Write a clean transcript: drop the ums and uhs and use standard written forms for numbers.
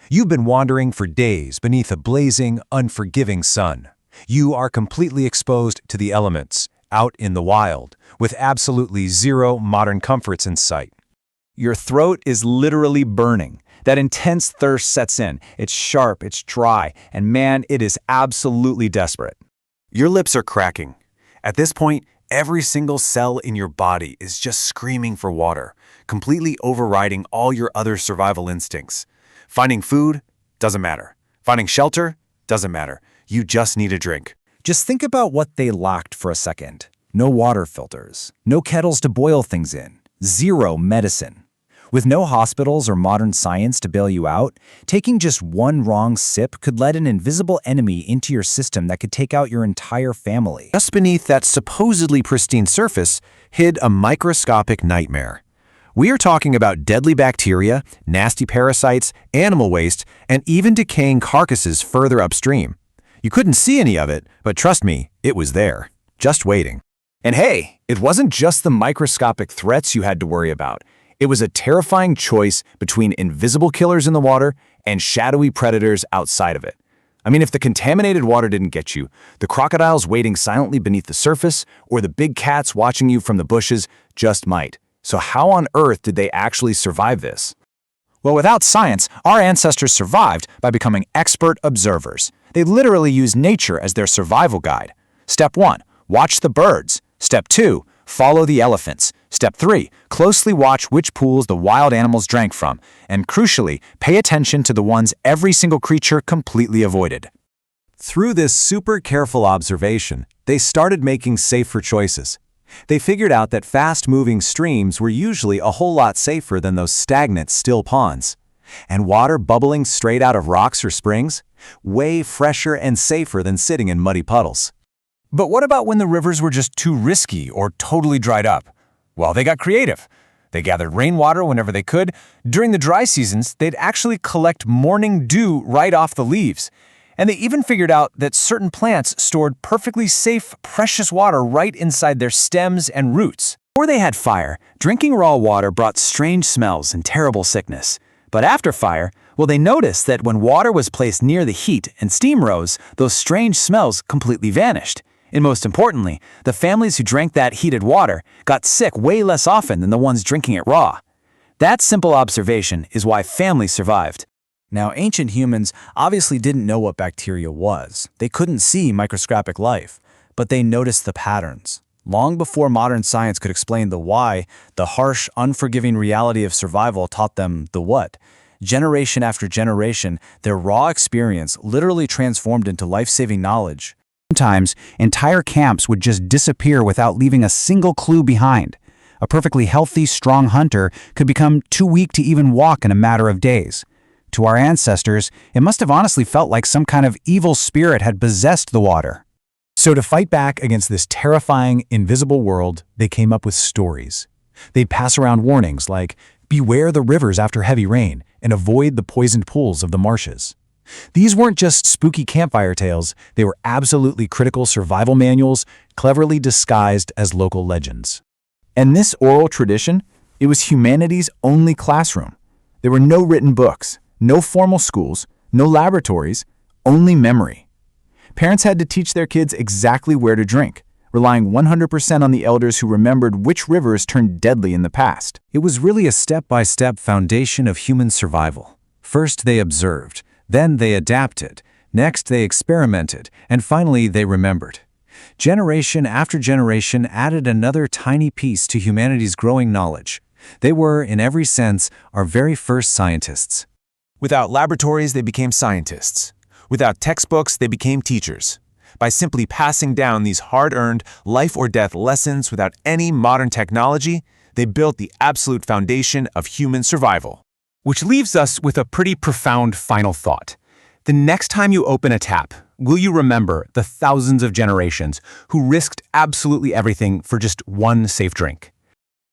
You've been wandering for days beneath a blazing, unforgiving sun. You are completely exposed to the elements, out in the wild, with absolutely zero modern comforts in sight. Your throat is literally burning. That intense thirst sets in. It's sharp, it's dry, and man, it is absolutely desperate. Your lips are cracking. At this point, every single cell in your body is just screaming for water, completely overriding all your other survival instincts. Finding food doesn't matter. Finding shelter doesn't matter. You just need a drink. Just think about what they lacked for a second. No water filters, no kettles to boil things in, zero medicine. With no hospitals or modern science to bail you out, taking just one wrong sip could let an invisible enemy into your system that could take out your entire family. Just beneath that supposedly pristine surface hid a microscopic nightmare. We are talking about deadly bacteria, nasty parasites, animal waste, and even decaying carcasses further upstream. You couldn't see any of it, but trust me, it was there, just waiting. And hey, it wasn't just the microscopic threats you had to worry about. It was a terrifying choice between invisible killers in the water and shadowy predators outside of it. I mean, if the contaminated water didn't get you, the crocodiles waiting silently beneath the surface or the big cats watching you from the bushes just might. So how on earth did they actually survive this? Well, without science, our ancestors survived by becoming expert observers. They literally used nature as their survival guide. Step 1, watch the birds. Step 2, follow the elephants. Step 3, closely watch which pools the wild animals drank from. And crucially, pay attention to the ones every single creature completely avoided. Through this super careful observation, they started making safer choices. They figured out that fast-moving streams were usually a whole lot safer than those stagnant, still ponds. And water bubbling straight out of rocks or springs? Way fresher and safer than sitting in muddy puddles. But what about when the rivers were just too risky or totally dried up? Well, they got creative. They gathered rainwater whenever they could. During the dry seasons, they'd actually collect morning dew right off the leaves. And they even figured out that certain plants stored perfectly safe, precious water right inside their stems and roots. Before they had fire, drinking raw water brought strange smells and terrible sickness. But after fire, well, they noticed that when water was placed near the heat and steam rose, those strange smells completely vanished. And most importantly, the families who drank that heated water got sick way less often than the ones drinking it raw. That simple observation is why families survived. Now, ancient humans obviously didn't know what bacteria was. They couldn't see microscopic life, but they noticed the patterns. Long before modern science could explain the why, the harsh, unforgiving reality of survival taught them the what. Generation after generation, their raw experience literally transformed into life-saving knowledge. Sometimes, entire camps would just disappear without leaving a single clue behind. A perfectly healthy, strong hunter could become too weak to even walk in a matter of days. To our ancestors, it must have honestly felt like some kind of evil spirit had possessed the water. So to fight back against this terrifying, invisible world, they came up with stories. They'd pass around warnings like, beware the rivers after heavy rain and avoid the poisoned pools of the marshes. These weren't just spooky campfire tales, they were absolutely critical survival manuals, cleverly disguised as local legends. And this oral tradition, it was humanity's only classroom. There were no written books, no formal schools, no laboratories, only memory. Parents had to teach their kids exactly where to drink, relying 100% on the elders who remembered which rivers turned deadly in the past. It was really a step-by-step foundation of human survival. First they observed, then they adapted, next they experimented, and finally they remembered. Generation after generation added another tiny piece to humanity's growing knowledge. They were, in every sense, our very first scientists. Without laboratories, they became scientists. Without textbooks, they became teachers. By simply passing down these hard-earned, life-or-death lessons without any modern technology, they built the absolute foundation of human survival. Which leaves us with a pretty profound final thought. The next time you open a tap, will you remember the thousands of generations who risked absolutely everything for just one safe drink?